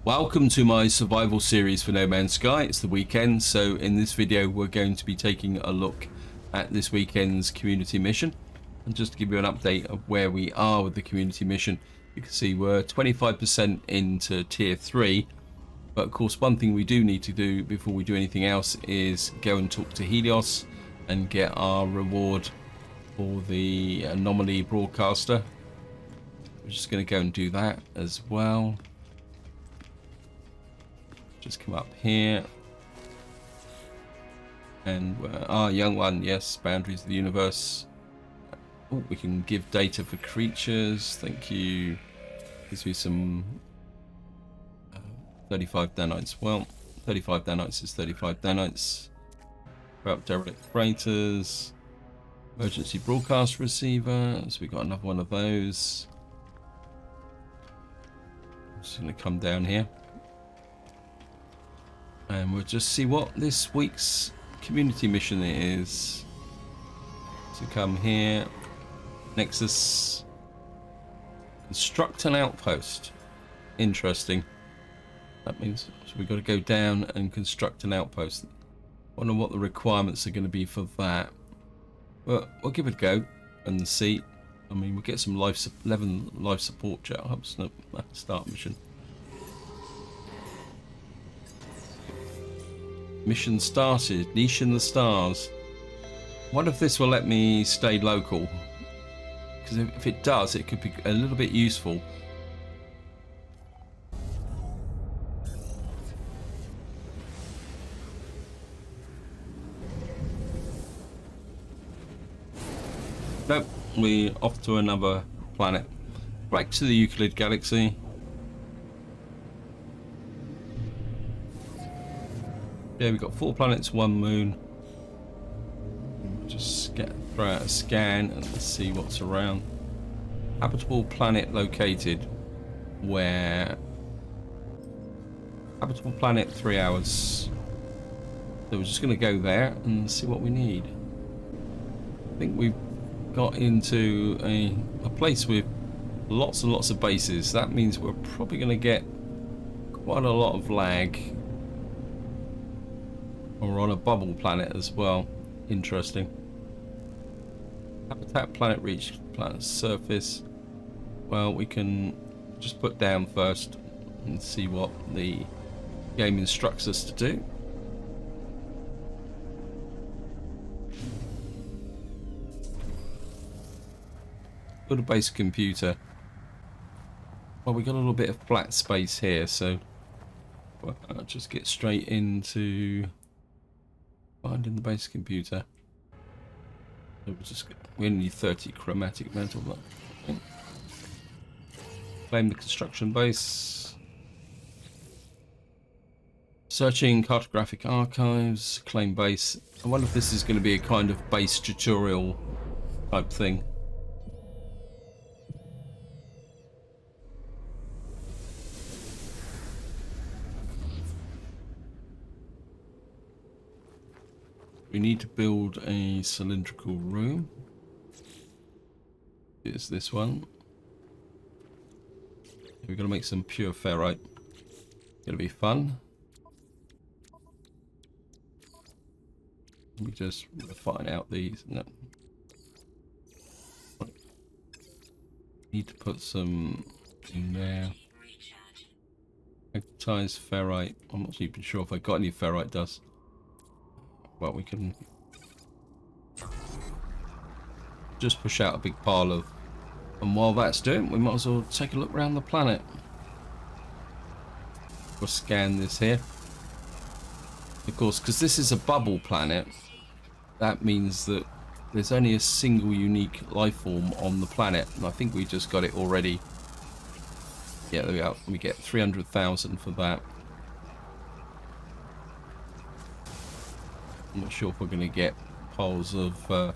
Welcome to my survival series for No Man's Sky. It's the weekend, so in this video we're going to be taking a look at this weekend's community mission. And just to give you an update of where we are with the community mission, you can see we're 25% into tier 3. But of course one thing we do need to do before we do anything else is go and talk to Helios and get our reward for the anomaly broadcaster. We're just going to go and do that as well. Just come up here. And young one, yes, boundaries of the universe. Oh, we can give data for creatures. Thank you. Gives me some 35 nanites. Well, 35 nanites is 35 nanites. Corrupt derelict freighters. Emergency broadcast receiver. So we got another one of those. I'm just going to come down here. And we'll just see what this week's community mission is. So come here. Nexus. Construct an outpost. Interesting. That means so we've got to go down and construct an outpost. Wonder what the requirements are going to be for that. But we'll give it a go and see. I mean, we'll get some 11 life support jet hubs. No, start mission. Mission started. Niche in the stars. Wonder if this will let me stay local. Because if it does, it could be a little bit useful. Nope, we're off to another planet. Back to the Euclid Galaxy. Yeah, we've got 4 planets, 1 moon. Just throw out a scan and see what's around. Habitable planet located. Where? Habitable planet, 3 hours. So we're just going to go there and see what we need. I think we've got into a place with lots and lots of bases. That means we're probably going to get quite a lot of lag. We're on a bubble planet as well. Interesting. Habitat planet reached planet surface. Well, we can just put down first and see what the game instructs us to do. Got a base computer. Well, we got a little bit of flat space here, so I'll just get straight into finding the base computer. So we only need 30 chromatic metal. Claim the construction base. Searching cartographic archives. Claim base. I wonder if this is going to be a kind of base tutorial type thing. We need to build a cylindrical room. Here's this one. We're going to make some pure ferrite. It'll be fun. Let me just refine out these. No. Need to put some in there. Magnetized ferrite. I'm not even sure if I got any ferrite dust. Well, we can just push out a big pile of, and while that's doing, we might as well take a look around the planet. We'll scan this here. Of course, because this is a bubble planet, that means that there's only a single unique life form on the planet, and I think we just got it already. Yeah, there we are. We get 300,000 for that. I'm not sure if we're going to get piles of what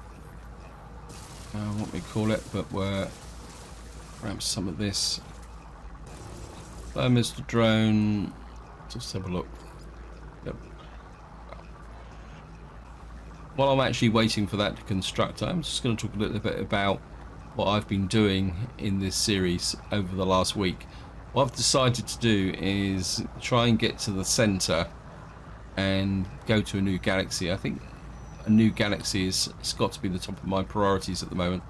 we call it, but we're perhaps some of this. Hello, Mr. Drone. Just have a look. Yep. While I'm actually waiting for that to construct, I'm just going to talk a little bit about what I've been doing in this series over the last week. What I've decided to do is try and get to the center and go to a new galaxy. I think a new galaxy it's got to be the top of my priorities at the moment.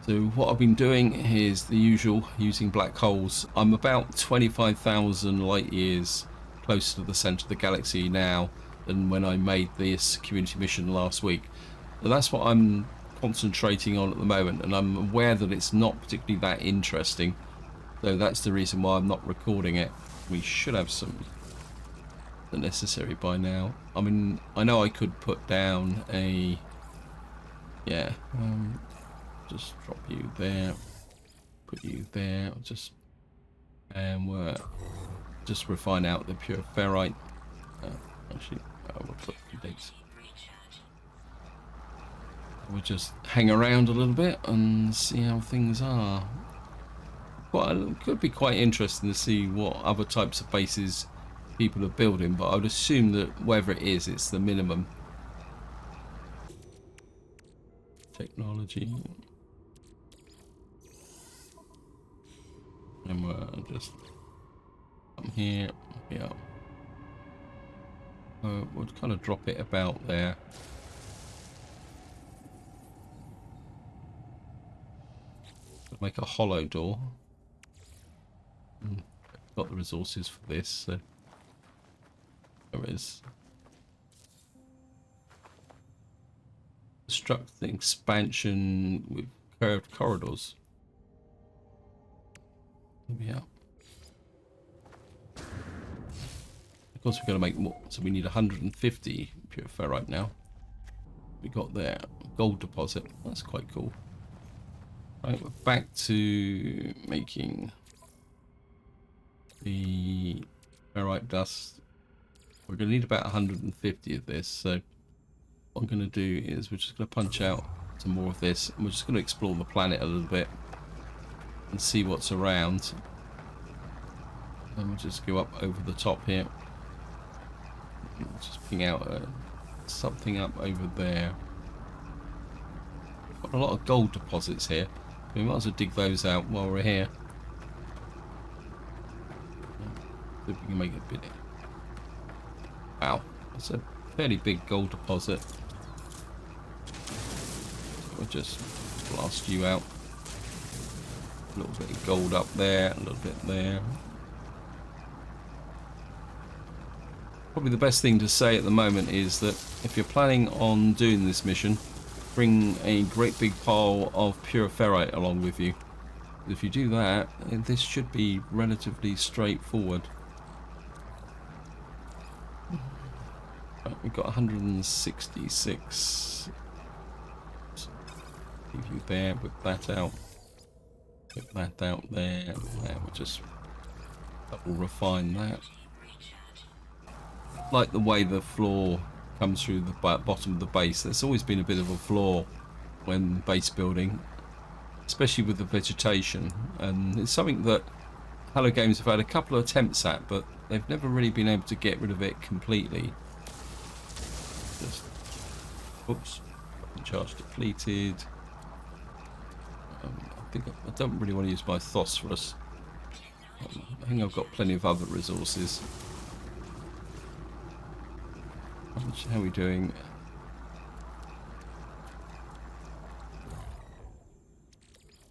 So what I've been doing is the usual, using black holes. I'm about 25,000 light years closer to the center of the galaxy now than when I made this community mission last week. So that's what I'm concentrating on at the moment, and I'm aware that it's not particularly that interesting. So that's the reason why I'm not recording it. We should have some the necessary by now. I mean, I know I could put down a just drop you there, put you there, just and we'll just refine out the pure ferrite. Actually, we'll put dates. We'll just hang around a little bit and see how things are. It could be quite interesting to see what other types of bases people are building, but I would assume that whatever it is, it's the minimum. Technology. And we'll just come here. Yeah. We'll kind of drop it about there. Make a hollow door. Got the resources for this, so there is. Construct the expansion with curved corridors. Yeah. Of course, we're going to make more, so we need 150 pure ferrite now. We got there. Gold deposit. That's quite cool. Right, we're back to making the ferrite dust. We're going to need about 150 of this, so what I'm going to do is we're just going to punch out some more of this, and we're just going to explore the planet a little bit and see what's around. And we'll just go up over the top here. Just ping out something up over there. Got a lot of gold deposits here. We might as well dig those out while we're here. See if we can make it a bit. Wow, that's a fairly big gold deposit. So we'll just blast you out. A little bit of gold up there, a little bit there. Probably the best thing to say at the moment is that if you're planning on doing this mission, bring a great big pile of pure ferrite along with you. If you do that, this should be relatively straightforward. Right, we've got 166. Leave you there, whip that out. Whip that out there. We'll just double refine that. Like the way the floor comes through the bottom of the base. There's always been a bit of a flaw when base building, especially with the vegetation, and it's something that Hello Games have had a couple of attempts at, but they've never really been able to get rid of it completely. Just, oops, charge depleted. I don't really want to use my phosphorus. I think I've got plenty of other resources. How are we doing?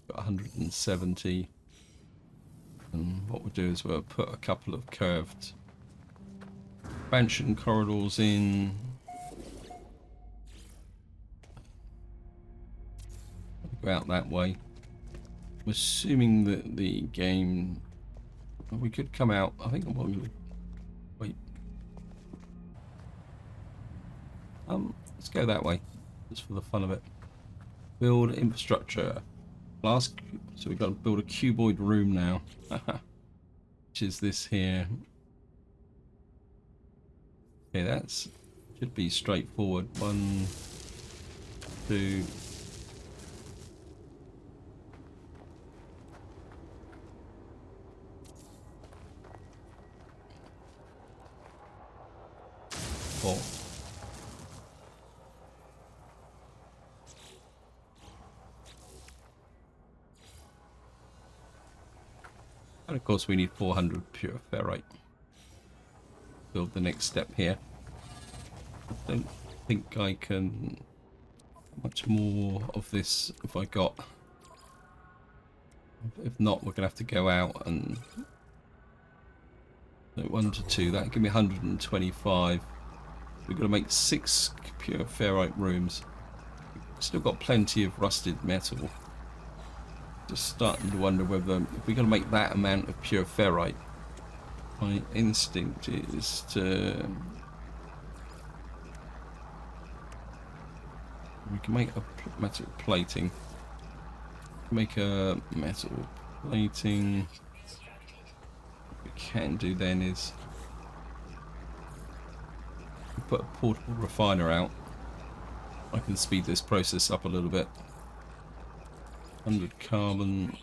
Got 170. And what we'll do is we'll put a couple of curved expansion corridors in. Go out that way. I'm assuming that the game. We could come out. I think I'm going to wait. Let's go that way, just for the fun of it. Build infrastructure. So we've got to build a cuboid room now, which is this here. Okay, that's should be straightforward. 1, 2. 4. And of course we need 400 pure ferrite. Build the next step here. I don't think I can... How much more of this have I got? If not, we're going to have to go out and... 1 to 2, that'll give me 125. We've got to make 6 pure ferrite rooms. Still got plenty of rusted metal. Just starting to wonder whether if we're going to make that amount of pure ferrite, my instinct is to... We can make a metal plating. Make a metal plating. What we can do then is put a portable refiner out. I can speed this process up a little bit. 100 carbon.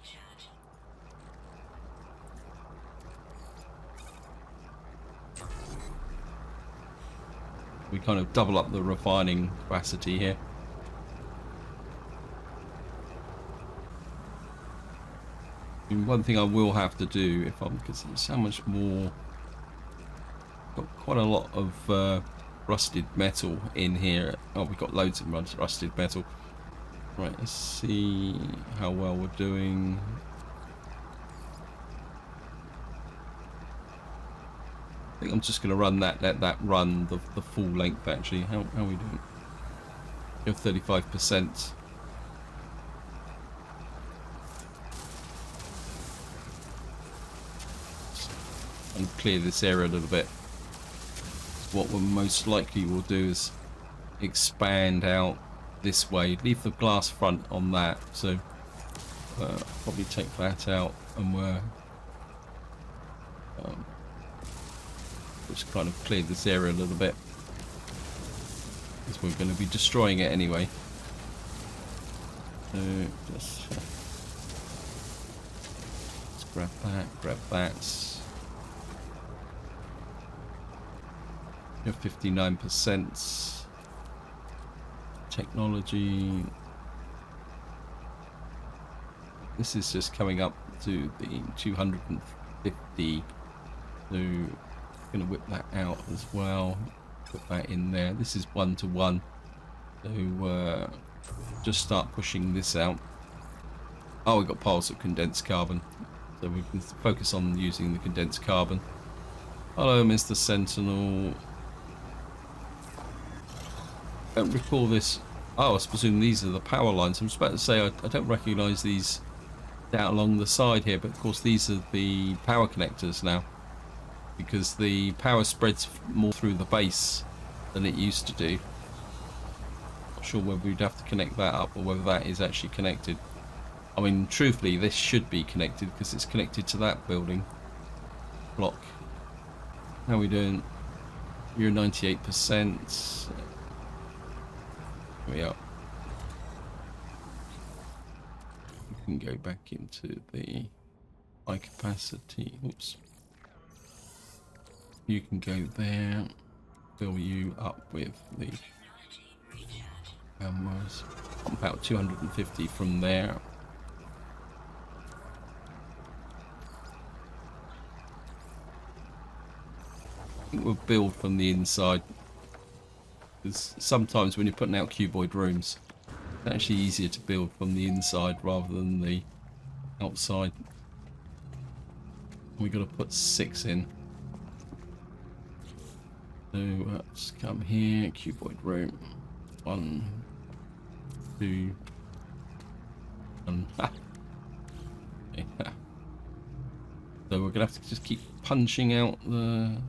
We kind of double up the refining capacity here. And one thing I will have to do if I'm, because there's so much more, got quite a lot of rusted metal in here. Oh, we've got loads of rusted metal. Right, let's see how well we're doing. I think I'm just going to run that, let that run the full length actually. How are we doing? We have 35%. And clear this area a little bit. What we most likely will do is expand out this way, leave the glass front on that, so probably take that out, and we're just kind of clear this area a little bit because we're going to be destroying it anyway. So just let's grab that. You have 59%. Technology. This is just coming up to the 250. So I'm going to whip that out as well. Put that in there. This is 1 to 1. So just start pushing this out. Oh, we've got piles of condensed carbon. So we can focus on using the condensed carbon. Hello, Mr. Sentinel. I don't recall this. Oh, I presume these are the power lines. I was about to say I don't recognise these down along the side here, but of course these are the power connectors now, because the power spreads more through the base than it used to do. Not sure whether we'd have to connect that up or whether that is actually connected. I mean, truthfully, this should be connected because it's connected to that building block. How are we doing? You're 98%. We are. You can go back into the high capacity. Oops. You can go there. Fill you up with the about 250 from there. I think we'll build from the inside. Because sometimes when you're putting out cuboid rooms, it's actually easier to build from the inside rather than the outside. We've got to put 6 in. So let's come here, cuboid room. 1, 2, and okay. So we're gonna have to just keep punching out the.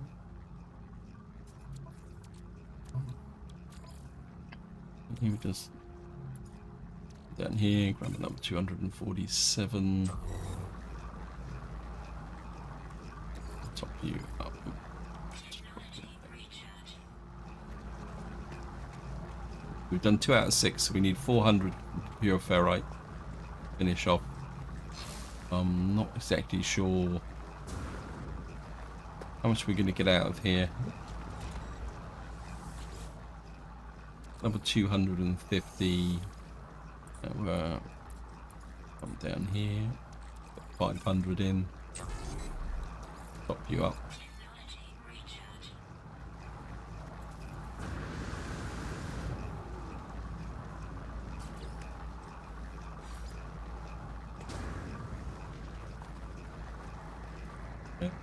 You just down here, grab another 247. Top you up. We've done 2 out of 6, so we need 400 pure ferrite. Finish off. I'm not exactly sure how much we're going to get out of here. Number 250. Come down here. Put 500 in. top you up.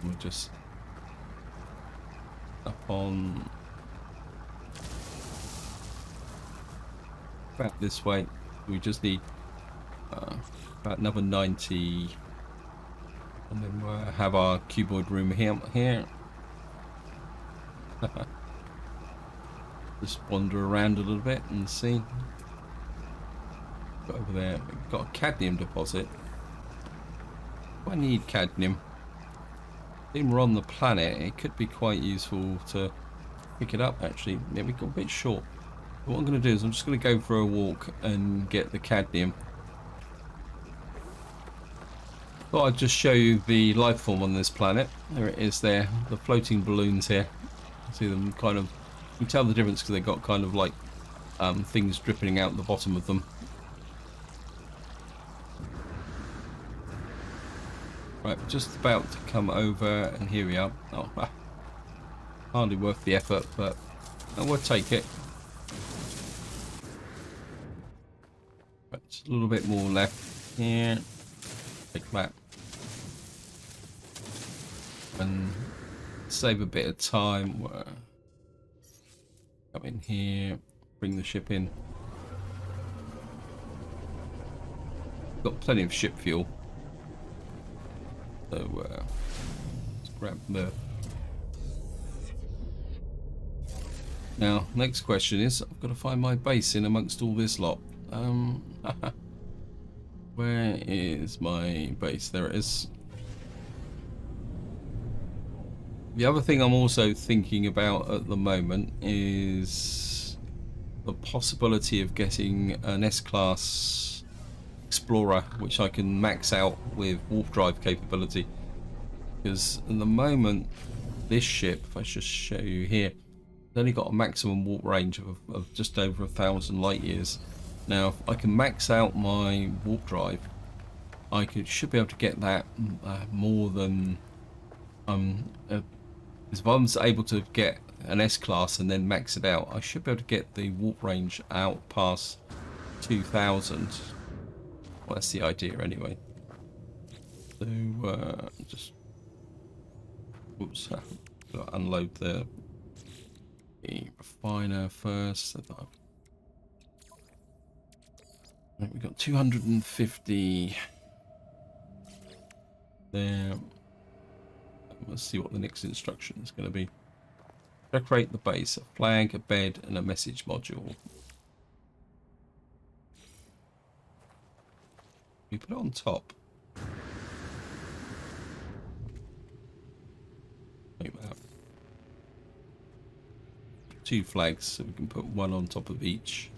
We'll just up on back this way. We just need about another 90, and then we'll have our cuboid room here. Just wander around a little bit and see. Got over there, we've got a cadmium deposit. I need cadmium. When we're on the planet, it could be quite useful to pick it up actually. Yeah, we got a bit short. But what I'm going to do is I'm just going to go for a walk and get the cadmium. Thought I'd just show you the life form on this planet. There it is there, the floating balloons here. See them kind of, you can tell the difference because they've got kind of like things dripping out the bottom of them. Right, just about to come over, and here we are. Oh, hardly worth the effort, but we'll take it. Right, just a little bit more left here. Take that. And save a bit of time. Come in here, bring the ship in. Got plenty of ship fuel. So let's grab the. Now, next question is, I've got to find my base in amongst all this lot. Where is my base? There it is. The other thing I'm also thinking about at the moment is the possibility of getting an S-Class Explorer, which I can max out with warp drive capability. Because at the moment, this ship, if I just show you here, it's only got a maximum warp range of just over 1,000 light years. Now, if I can max out my warp drive, I should be able to get that more than if I'm able to get an S-Class and then max it out, I should be able to get the warp range out past 2,000. Well, that's the idea anyway. So just oops, gotta unload the refiner first. Right, we got 250 there. Let's see what the next instruction is going to be. Decorate the base, a flag, a bed, and a message module. We put it on top. Like that. 2 flags, so we can put one on top of each.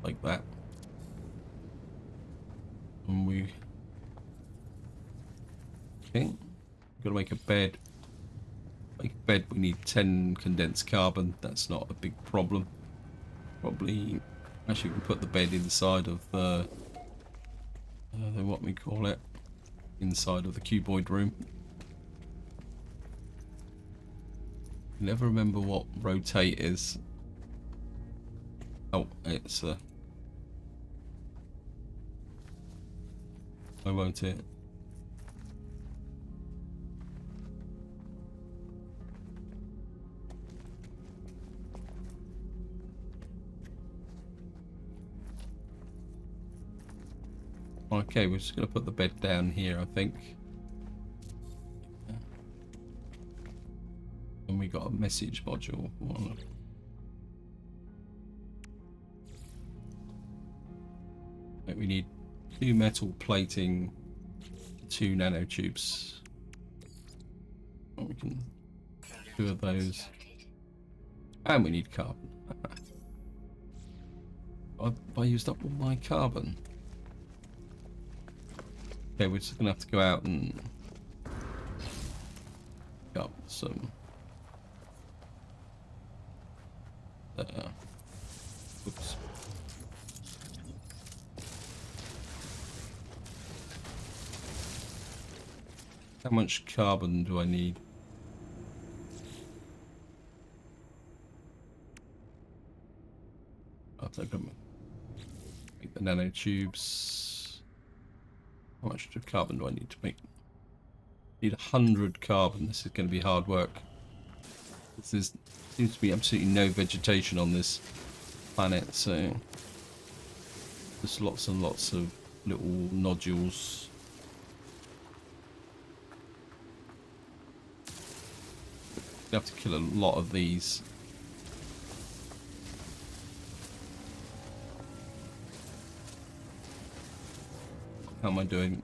Like that. And we... Okay. We've got to make a bed. Make a bed, we need 10 condensed carbon. That's not a big problem. Probably, actually, we can put the bed inside of the what we call it, inside of the cuboid room. Never remember what rotate is. Oh, it's why won't it? Okay, we're just going to put the bed down here, I think. And we got a message module. We need 2 metal plating, 2 nanotubes. We can 2 of those. And we need carbon. I used up all my carbon. Okay, we're just gonna have to go out and pick up some oops. How much carbon do I need? I'll take them. Make the nanotubes. How much carbon do I need to make? Need 100 carbon. This is going to be hard work. Seems to be absolutely no vegetation on this planet, so there's lots and lots of little nodules. You have to kill a lot of these. How am I doing?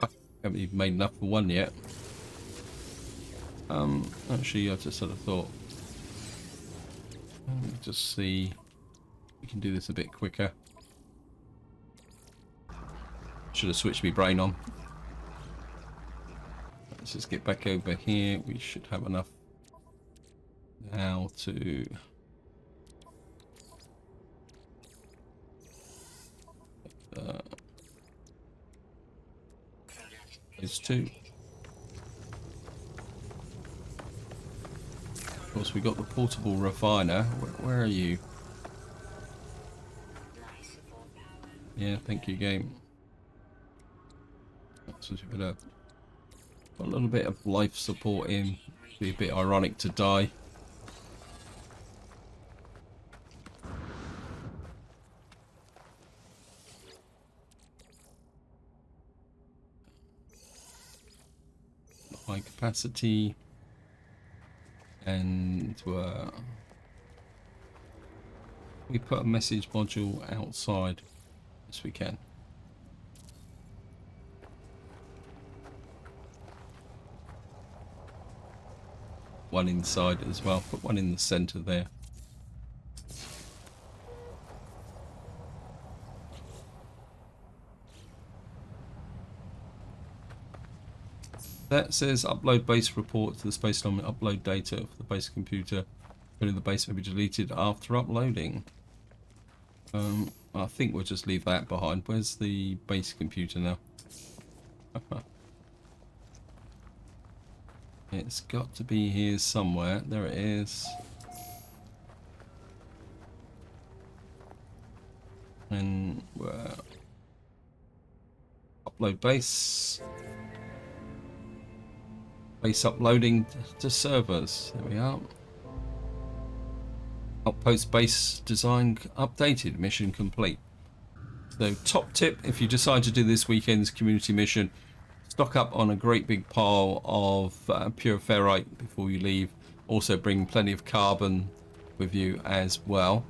I haven't even made enough for one yet. Actually, I just had a thought. Let me just see. We can do this a bit quicker. Should have switched my brain on. Let's just get back over here. We should have enough now to those two. Of course, we got the portable refiner. Where are you? Yeah, thank you, game. So we put a little bit of life support in. Be a bit ironic to die. High capacity. And we put a message module outside. Yes, we can. One inside as well. Put one in the center there. That says upload base report to the space station. Upload data for the base computer. The base may be deleted after uploading. I think we'll just leave that behind. Where's the base computer now? It's got to be here somewhere. There it is. And upload base. Base uploading to servers. There we are. Outpost base design updated. Mission complete. So top tip, if you decide to do this weekend's community mission, stock up on a great big pile of pure ferrite before you leave. Also bring plenty of carbon with you as well.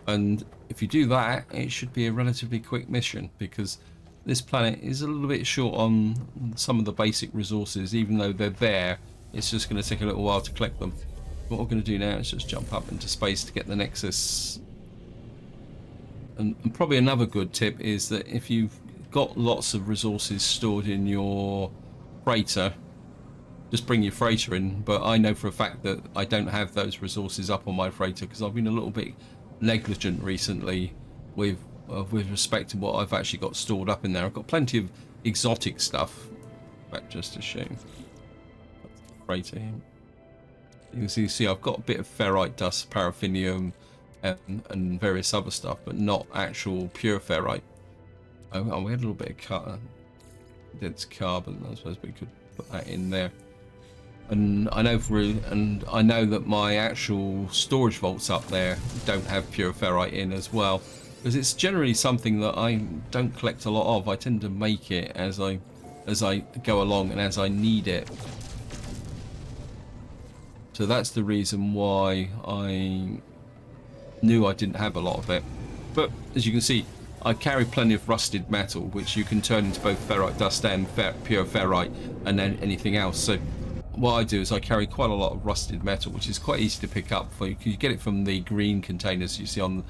And if you do that, it should be a relatively quick mission, because this planet is a little bit short on some of the basic resources. Even though they're there, it's just going to take a little while to collect them. What we're going to do now is just jump up into space to get the Nexus. And probably another good tip is that if you've got lots of resources stored in your freighter, just bring your freighter in. But I know for a fact that I don't have those resources up on my freighter because I've been a little bit negligent recently with respect to what I've actually got stored up in there. I've got plenty of exotic stuff. But just a shame. Freighter here. You can see I've got a bit of ferrite dust, paraffinium, and various other stuff, but not actual pure ferrite. Oh, we had a little bit of dense carbon. I suppose we could put that in there. And I know that my actual storage vaults up there don't have pure ferrite in as well, because it's generally something that I don't collect a lot of. I tend to make it as I go along and as I need it. So that's the reason why I knew I didn't have a lot of it. But as you can see, I carry plenty of rusted metal, which you can turn into both ferrite dust and pure ferrite, and then anything else. So what I do is I carry quite a lot of rusted metal, which is quite easy to pick up for you. You get it from the green containers you see on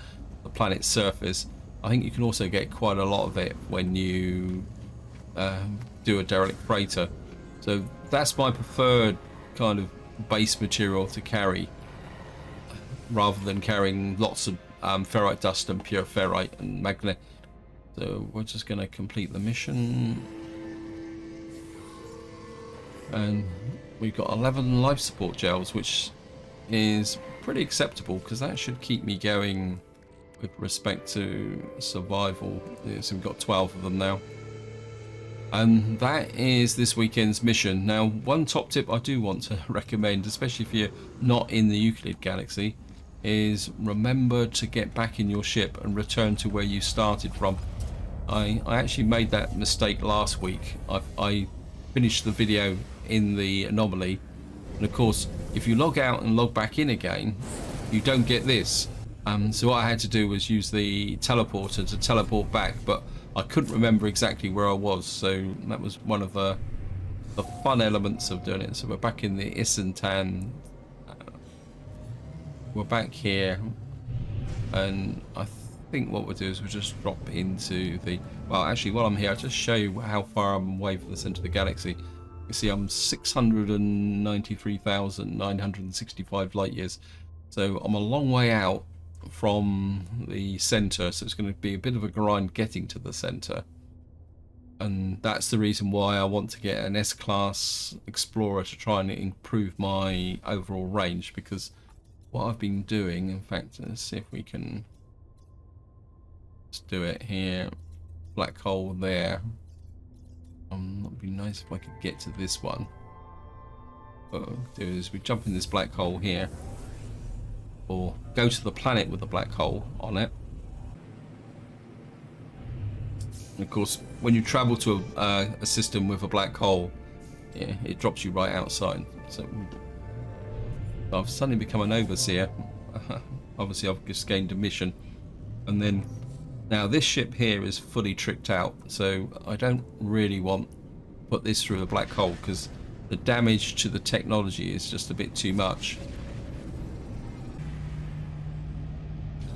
the planet's surface. I think you can also get quite a lot of it when you do a derelict freighter. So that's my preferred kind of base material to carry, rather than carrying lots of ferrite dust and pure ferrite and magnet. So we're just going to complete the mission. And we've got 11 life support gels, which is pretty acceptable because that should keep me going with respect to survival. So we've got 12 of them now. And that is this weekend's mission. Now, one top tip I do want to recommend, especially if you're not in the Euclid Galaxy, is remember to get back in your ship and return to where you started from. I actually made that mistake last week. I finished the video in the anomaly, and of course if you log out and log back in again, you don't get this. So what I had to do was use the teleporter to teleport back, but I couldn't remember exactly where I was, so that was one of the fun elements of doing it. So we're back in the Isentan. We're back here, and I think what we'll do is we'll just drop into the... Well, actually, while I'm here, I'll just show you how far I'm away from the centre of the galaxy. You see, I'm 693,965 light years, so I'm a long way out from the centre, so it's going to be a bit of a grind getting to the centre. And that's the reason why I want to get an S-Class Explorer to try and improve my overall range, because what I've been doing, in fact, let's see if we can just do it here. Black hole there. It'd be nice if I could get to this one. What we'll do is we jump in this black hole here, or go to the planet with a black hole on it. And of course, when you travel to a system with a black hole, yeah, it drops you right outside. So I've suddenly become an overseer. Obviously, I've just gained a mission, and then now this ship here is fully tricked out, so I don't really want to put this through a black hole because the damage to the technology is just a bit too much.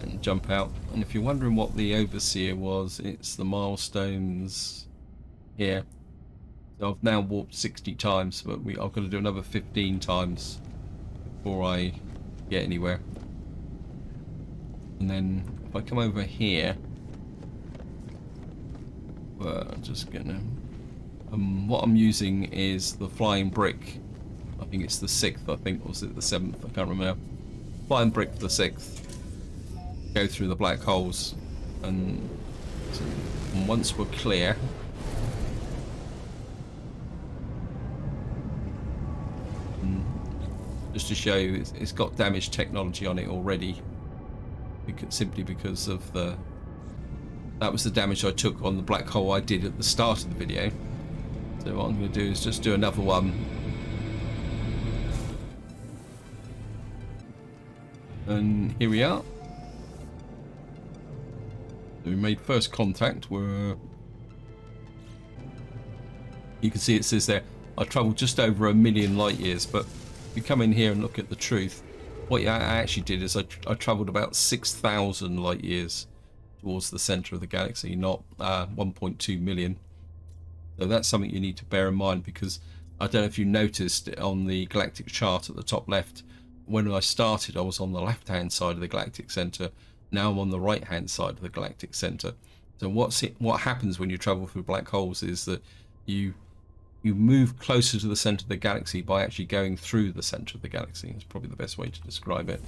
And jump out. And if you're wondering what the overseer was, it's the milestones here. So I've now warped 60 times, but I've got to do another 15 times before I get anywhere. And then if I come over here, I'm just gonna what I'm using is the flying brick. I think it's the 6th, I think, or was it the 7th? I can't remember. Flying brick for the 6th. Go through the black holes, and once we're clear, just to show you, it's got damaged technology on it already, simply because of that was the damage I took on the black hole I did at the start of the video. So what I'm going to do is just do another one. And here we are. So we made first contact. You can see it says there, I travelled just over 1 million light years, but if you come in here and look at the truth, what I actually did is I travelled about 6,000 light years towards the centre of the galaxy, not 1.2 million. So that's something you need to bear in mind, because I don't know if you noticed on the galactic chart at the top left, when I started I was on the left hand side of the galactic centre. Now I'm on the right hand side of the galactic centre. So what happens when you travel through black holes is that you move closer to the centre of the galaxy by actually going through the centre of the galaxy. It's probably the best way to describe it.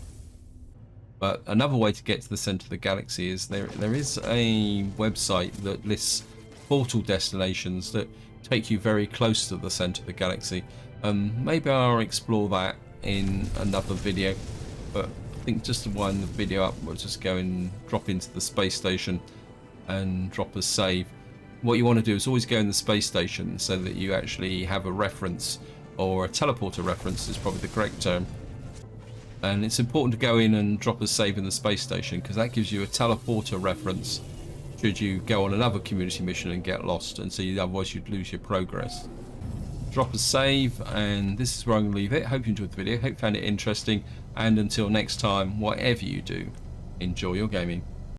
But another way to get to the centre of the galaxy is there is a website that lists portal destinations that take you very close to the centre of the galaxy. Maybe I'll explore that in another video, but I think just to wind the video up, we'll just go and drop into the space station and drop a save. What you want to do is always go in the space station so that you actually have a reference, or a teleporter reference is probably the correct term. And it's important to go in and drop a save in the space station, because that gives you a teleporter reference should you go on another community mission and get lost, and so otherwise you'd lose your progress. Drop a save, and this is where I'm going to leave it. Hope you enjoyed the video, hope you found it interesting, and until next time, whatever you do, enjoy your gaming.